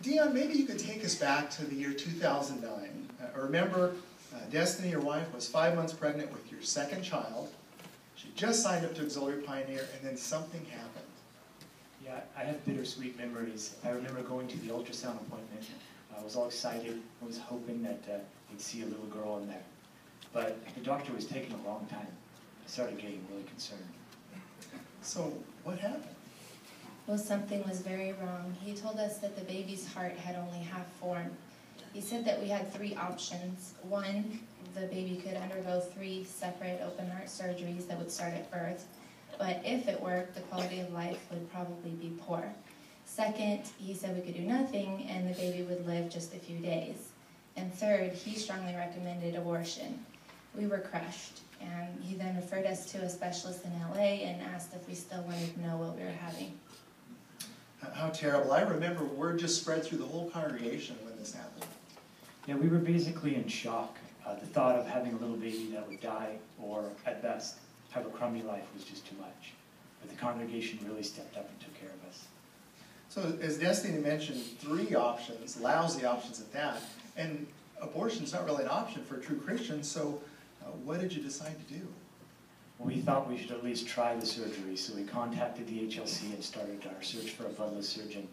Dion, maybe you could take us back to the year 2009. Remember, Destiny, your wife, was 5 months pregnant with your second child. She just signed up to Auxiliary Pioneer, and then something happened. Yeah, I have bittersweet memories. I remember going to the ultrasound appointment. I was all excited. I was hoping that they'd see a little girl in there. But the doctor was taking a long time. I started getting really concerned. So, what happened? Well, something was very wrong. He told us that the baby's heart had only half formed. He said that we had 3 options. 1, the baby could undergo 3 separate open heart surgeries that would start at birth. But if it worked, the quality of life would probably be poor. Second, he said we could do nothing and the baby would live just a few days. And third, he strongly recommended abortion. We were crushed, and he then referred us to a specialist in LA and asked if we still wanted to know what we were having. How terrible. I remember word just spread through the whole congregation when this happened. Yeah, we were basically in shock. The thought of having a little baby that would die, or at best, have a crummy life was just too much. But the congregation really stepped up and took care of us. So, as Destiny mentioned, 3 options, lousy options at that, and abortion's not really an option for a true Christian, so what did you decide to do? Well, we thought we should at least try the surgery, so we contacted the HLC and started our search for a bloodless surgeon.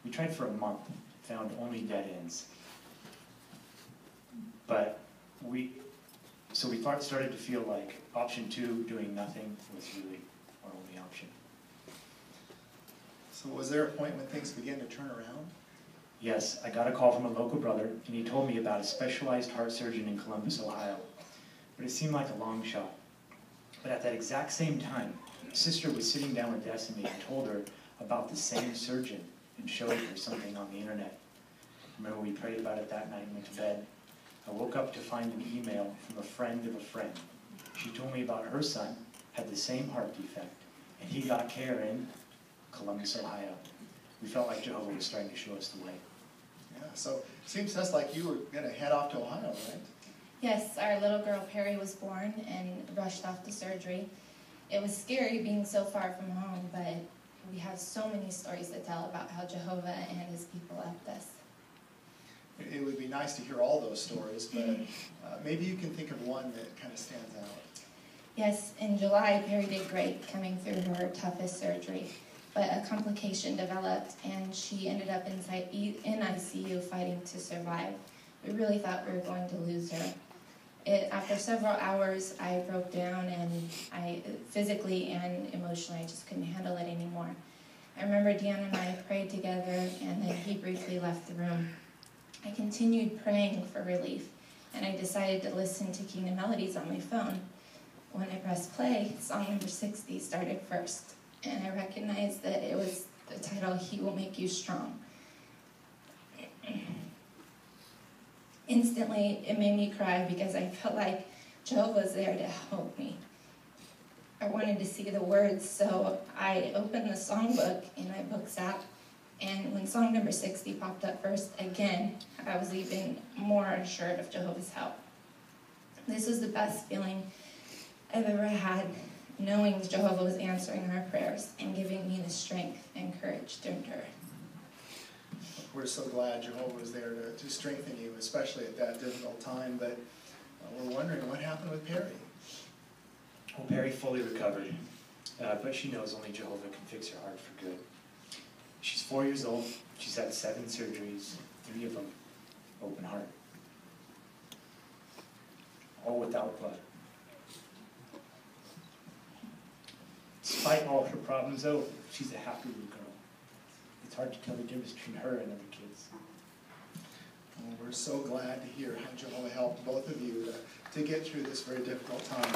We tried for a month, found only dead ends. But we started to feel like option 2, doing nothing, was really our only option. So was there a point when things began to turn around? Yes, I got a call from a local brother, and he told me about a specialized heart surgeon in Columbus, Ohio. But it seemed like a long shot. But at that exact same time, my sister was sitting down with Destiny and told her about the same surgeon and showed her something on the internet. I remember we prayed about it that night and went to bed. I woke up to find an email from a friend of a friend. She told me about her son had the same heart defect, and he got care in Columbus, Ohio. We felt like Jehovah was starting to show us the way. Yeah, so it seems to us like you were going to head off to Ohio, right? Yes, our little girl Perry was born and rushed off to surgery. It was scary being so far from home, but we have so many stories to tell about how Jehovah and his people left us. It would be nice to hear all those stories, but maybe you can think of one that kind of stands out. Yes, in July, Perry did great coming through her toughest surgery, but a complication developed and she ended up in ICU fighting to survive. We really thought we were going to lose her. After several hours, I broke down and I physically and emotionally I just couldn't handle it anymore. I remember Deanna and I prayed together and then he briefly left the room. I continued praying for relief and I decided to listen to Kingdom Melodies on my phone. When I pressed play, song number 60 started first and I recognized that it was the title, He Will Make You Strong. Instantly, it made me cry because I felt like Jehovah was there to help me. I wanted to see the words, so I opened the songbook in my books app, and when song number 60 popped up first again, I was even more assured of Jehovah's help. This was the best feeling I've ever had, knowing Jehovah was answering our prayers and giving me the strength and courage to endure. We're so glad Jehovah was there to strengthen you, especially at that difficult time. But we're wondering what happened with Perry. Well, Perry fully recovered, but she knows only Jehovah can fix her heart for good. She's 4 years old. She's had 7 surgeries, 3 of them open heart. All without blood. Despite all her problems, though, she's a happy little girl. It's hard to tell the difference between her and other kids. Well, we're so glad to hear how Jehovah helped both of you to get through this very difficult time.